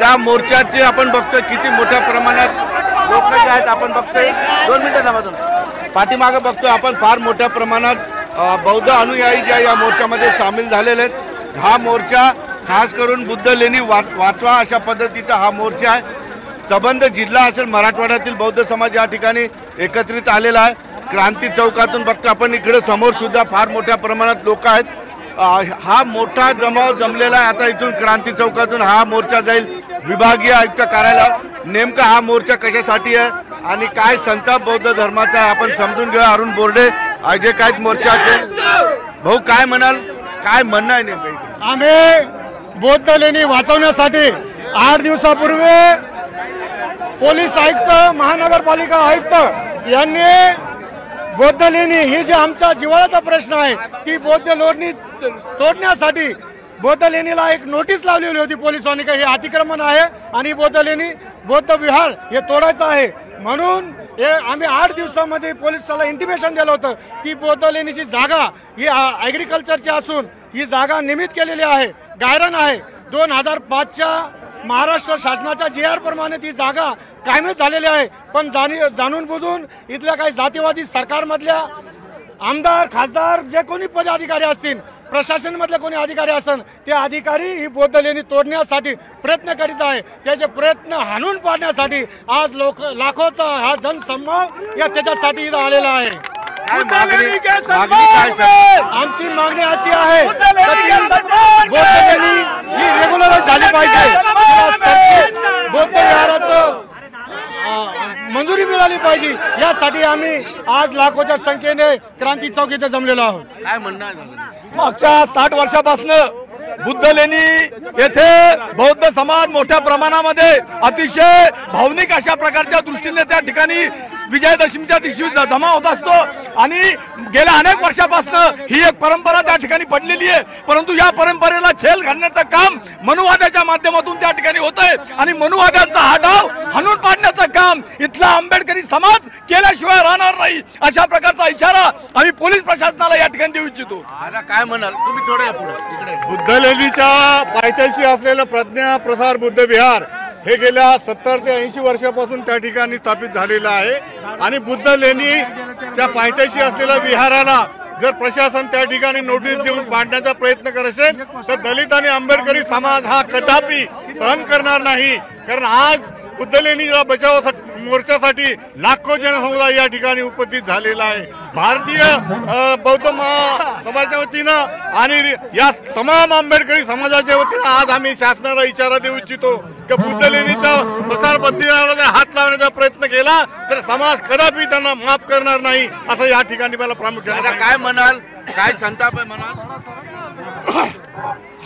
या मोर्चाचे आपण बघतोय किती मोठ्या प्रमाणात लोक जे आहेत आपण बघतोय 2 मिनिटं थांबा पाठीमागे बघतोय आपण फार मोठ्या प्रमाणात बौद्ध अनुयायी जे या मोर्चामध्ये सामील झालेले आहेत। हा मोर्चा खास करून बुद्ध लेणी वाचवा अशा पद्धतीचा हा मोर्चा आहे। संबंध जिल्हा असेल मराठवाड्यातील बौद्ध समाज या ठिकाणी एकत्रित आलेला आहे। क्रांती चौकातून बघतो आपण इकडे समोर सुद्धा फार मोठ्या प्रमाणात लोक आहेत। हा मोठा जमाव जमलेला आहे। आता इथून क्रांती चौकातून हा मोर्चा जाईल विभागीय आयुक्त कार्यालयात। नेमका हा मोर्चा कशासाठी आहे आणि काय संताप बौद्ध धर्माचा आहे आपण समजून घेऊया। अरुण बोर्डे आयोजक आहेत मोर्चाचे। भाऊ काय म्हणाल, काय म्हणणं आहे नेमकं? आम्ही बौद्ध लेणी वाचवण्यासाठी 8 दिवसापूर्वी पोलीस आयुक्त महानगरपालिका आयुक्त यांनी बौद्ध लेणी ही जी आमचा जिव्हाळ्याचा प्रश्न आहे ती बौद्ध लेणी तोडण्यासाठी बौद्ध लेणीला एक नोटीस लावलेली होती पोलिसांनी की हे अतिक्रमण आहे आणि बौद्ध लेणी बौद्ध विहार हे तोडायचं आहे। म्हणून हे आम्ही 8 दिवसामध्ये पोलिसाला इंटिमेशन दिलं होतं। ती बौद्ध लेणीची जागा ही ॲग्रिकल्चरची असून ही जागा नियमित केलेली आहे, गायरन आहे। 2005च्या महाराष्ट्र शासनाच्या JR प्रमाणे ती जागा कायमच झालेली आहे। पण जाणून बुजून इथल्या काही जातीवादी सरकारमधल्या आमदार खासदार जे कोणी पदाधिकारी असतील, प्रशासनामधले कोणी अधिकारी असेल, ते अधिकारी ही बौद्ध लेणी तोडण्यासाठी प्रयत्न करीत आहे। त्याचे प्रयत्न हाणून पाडण्यासाठी आज लाखोचा हा जनसमूह या त्याच्यासाठी इथं आलेला आहे। आमची मागणी अशी आहे बौद्ध लेणी ही रेग्युलराइज झाली पाहिजे, बौद्ध विहाराचं मंजुरी मिळाली पाहिजे। यासाठी आम्ही आज लाखोच्या संख्येने क्रांती चौक इथे जमलेलो आहोत। काय म्हणणं आहे? मागच्या 60 वर्षापासून बुद्ध लेणी येथे बौद्ध समाज मोठ्या प्रमाणामध्ये अतिशय भावनिक अशा प्रकारच्या दृष्टीने त्या ठिकाणी विजयादशमीच्या दिवशी जमा होत असतो आणि गेल्या अनेक वर्षापासून ही एक परंपरा त्या ठिकाणी पडलेली आहे। परंतु या परंपरेला छेल घालण्याचं काम मनुवाद्याच्या माध्यमातून त्या ठिकाणी होत आहे आणि मनुवाद्यांचा हा डाव हाणून पाडण्याचं काम इथला आंबेडकरी समाज केल्याशिवाय राहणार नाही अशा प्रकारचा इशारा आम्ही पोलीस प्रशासनाला या ठिकाणी देऊ इच्छितो। आता काय म्हणाल तुम्ही? थोडं पुढे इकडे। बुद्ध लेणीच्या पायथ्याशी असलेलं प्रज्ञा प्रसार बुद्ध विहार हे गेल्या 70 ते 80 वर्षापासून त्या ठिकाणी स्थापित झालेलं आहे आणि बुद्ध लेणीच्या पायथ्याशी असलेल्या विहाराला जर प्रशासन त्या ठिकाणी नोटीस देऊन पाडण्याचा प्रयत्न करत असेल तर दलित आणि आंबेडकरी समाज हा कदापि सहन करणार नाही। कारण आज बुद्ध लेणीच्या बचाव मोर्चासाठी लाखो जनसमुदाय या ठिकाणी उपस्थित झालेला आहे। भारतीय बौद्ध महासभाच्या वतीनं आणि या तमाम आंबेडकरी समाजाच्या वतीनं आज आम्ही शासनाला इशारा देऊ इच्छितो की बुद्ध लेणीचा प्रसार बंदीला हात लावण्याचा प्रयत्न केला तर समाज कदापि त्यांना माफ करणार नाही असं या ठिकाणी मला प्रामुख्याने काय म्हणाल, काय संताप आहे म्हणाल?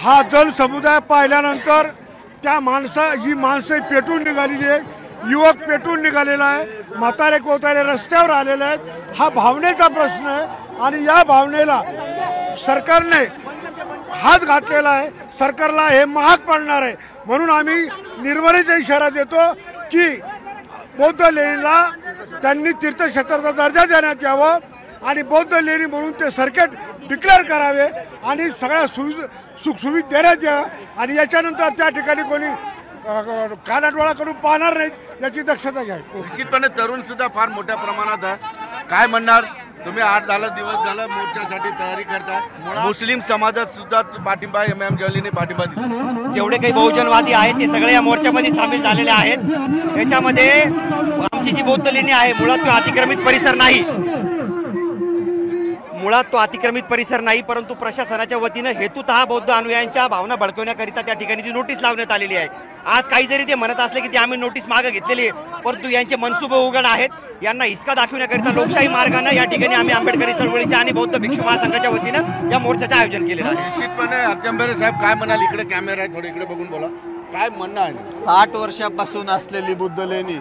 हा जनसमुदाय पाहिल्यानंतर त्या ही माणसं पेटून निघालेली आहे, युवक पेटून निघालेला आहे, म्हातारे कोतारे रस्त्यावर आलेले आहेत। हा भावनेचा प्रश्न आहे आणि या भावनेला सरकारने हात घातलेला आहे। सरकारला हे महाग पडणार आहे। म्हणून आम्ही निर्भरेचा इशारा देतो की बौद्ध लेणीला त्यांनी तीर्थक्षेत्राचा दर्जा देण्यात यावं आणि बौद्ध लेणी म्हणून ते सर्किट डिक्लेअर करावे आणि सगळ्या सुखसुविधा देण्यात याव्या आणि याच्यानंतर त्या ठिकाणी कोणी कानाडोळा करून पाहणार नाहीत याची दक्षता घ्यावी। निश्चितपणे तरुण सुद्धा फार मोठ्या प्रमाणात आहे। काय म्हणणार तुम्ही? 8 दिवस झालं मोर्चासाठी तयारी करताय, मुस्लिम समाजात सुद्धा पाठिंबा MM जलीने पाठिंबा दिला। जेवढे काही बहुजनवादी आहेत ते सगळे या मोर्चामध्ये सामील झालेले आहेत। याच्यामध्ये आमची जी बौद्ध लेणी आहे मुळात तो अतिक्रमित परिसर नाही, परंतु प्रशासनाच्या वतीनं हेतुतः बौद्ध अनुयायांच्या भावना भडकवण्याकरिता त्या ठिकाणी ती नोटीस लावण्यात आलेली आहे। आज काही जरी ते म्हणत असले की ते आम्ही नोटीस मागे घेतलेली आहे परंतु यांचे मनसुबे उघड आहेत। यांना हिसका दाखवण्याकरिता लोकशाही मार्गाने या ठिकाणी आम्ही आंबेडकरी चळवळीच्या आणि बौद्ध भिक्षू महासंघाच्या वतीनं या मोर्चाचं आयोजन केलेलं आहे। निश्चितपणे अत्यंबरे साहेब काय म्हणाल? इकडे कॅमेरा आहे, थोडे इकडे बघून बोला, काय म्हणणं आहे? 60 वर्षापासून असलेली बुद्ध लेणी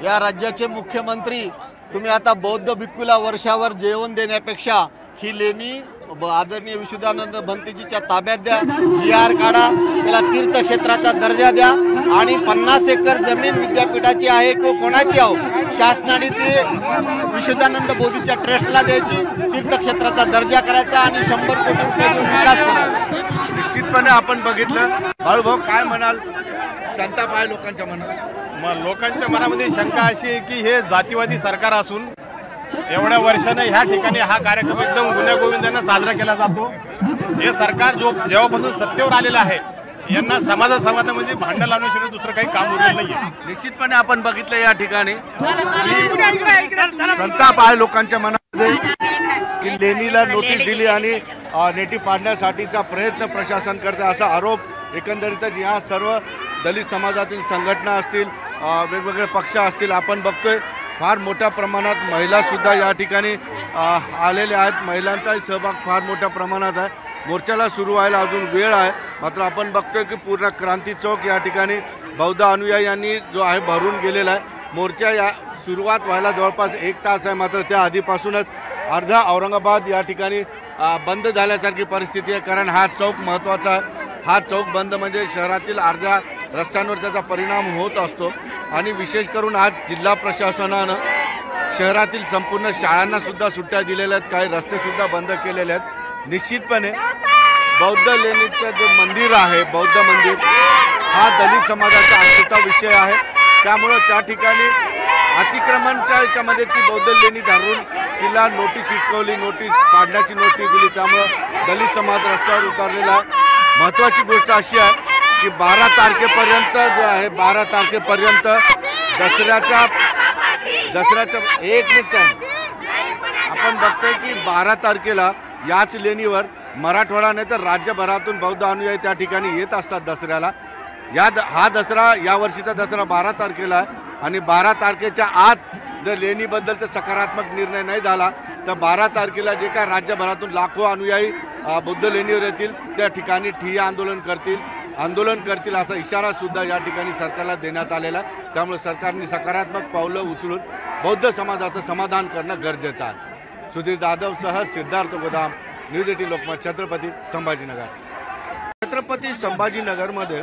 या राज्याचे मुख्यमंत्री तुम्ही आता बौद्ध भिक्खूला वर्षावर जेवण देण्यापेक्षा ही लेणी आदरणीय विशुद्धानंद भंतेजीच्या ताब्यात द्या, JR काढा, त्याला तीर्थक्षेत्राचा दर्जा द्या आणि 50 एकर जमीन विद्यापीठाची आहे को कोणाची आहो शासनाने ते विशुद्धानंद बोधीच्या ट्रस्टला द्यायची, तीर्थक्षेत्राचा दर्जा करायचा आणि 100 कोटी रुपये देऊन विकास करायचा। निश्चितपणे आपण बघितलं. बाळूभाऊ काय म्हणाल? संताप आहे लोकांच्या मनात. लोकांच्या मनामध्ये शंका अशी आहे की हे जातीवादी सरकार असून एवढ्या वर्षानं ह्या ठिकाणी हा कार्यक्रम एकदम गुण्यागोविंदानं साजरा केला जातो. हे सरकार जेव्हापासून सत्तेवर आलेलं आहे यांना समाजामध्ये भांडण लावण्याशिवाय दुसरं काही काम उरलेलं नाहीये. निश्चितपणे आपण बघितलं या ठिकाणी संताप आहे लोकांच्या मनामध्ये की लेणीला नोटीस दिली आणि नेटी पाडण्यासाठीचा प्रयत्न प्रशासन करते असा आरोप एकंदरीतच या सर्व दलित समाजातील संघटना असतील, वेगवेगळे पक्ष असतील, आपण बघतोय फार मोठ्या प्रमाणात महिलासुद्धा या ठिकाणी आलेल्या आहेत. महिलांचाही सहभाग फार मोठ्या प्रमाणात आहे. मोर्चाला सुरू व्हायला अजून वेळ आहे, मात्र आपण बघतोय की पूर्ण क्रांती चौक या ठिकाणी बौद्ध अनुयायांनी जो आहे भरून गेलेला आहे. मोर्चा या सुरुवात व्हायला जवळपास 1 तास आहे, मात्र त्या आधीपासूनच अर्धा औरंगाबाद या ठिकाणी बंद झाल्यासारखी परिस्थिती आहे. कारण हा चौक महत्त्वाचा आहे. हा चौक बंद म्हणजे शहरातील अर्ध्या रस्त्यांवर त्याचा परिणाम होत असतो. आणि विशेष करून आज जिल्हा प्रशासनानं शहरातील संपूर्ण शाळांनासुद्धा सुट्ट्या दिलेल्या आहेत, काही रस्तेसुद्धा बंद केलेले आहेत. निश्चितपने बौद्ध लेणीचं जे मंदिर आहे, बौद्ध मंदिर, हा दलित समाजाचा आस्थेचा विषय आहे. त्यामुळं त्या ठिकाणी अतिक्रमणच्या याच्यामध्ये ती बौद्ध लेणी धरून तिला नोटीस चिटकवली, नोटीस पाडण्याची नोटीस दिली. त्यामुळं दलित समाज रस्त्यावर उतरलेला आहे. महत्त्वाची गोष्ट अशी आहे की 12 तारखेपर्यंत जो आहे 12 तारखेपर्यंत दसऱ्याच्या 1 मिनिट आपण बघतोय की 12 तारखेला याच लेणीवर मराठवाडा नाही तर राज्यभरातून बौद्ध अनुयायी त्या ठिकाणी येत असतात दसऱ्याला. हा दसरा यावर्षीचा दसरा 12 तारखेला आहे आणि 12 तारखेच्या आत जर लेणीबद्दलचा सकारात्मक निर्णय नाही झाला तर 12 तारखेला जे काय राज्यभरातून लाखो अनुयायी बौद्ध लेणीवर येतील त्या ठिकाणी ठिय्या आंदोलन करतील असा इशारा सुद्धा या ठिकाणी सरकारला देण्यात आलेला आहे. त्यामुळे सरकारने सकारात्मक पावलं उचलून बौद्ध समाजाचं समाधान करणं गरजेचं आहे. सुधीर जाधवसह सिद्धार्थ गोदाम, न्यूज 18 लोकमत, छत्रपती संभाजीनगर. छत्रपती संभाजीनगरमध्ये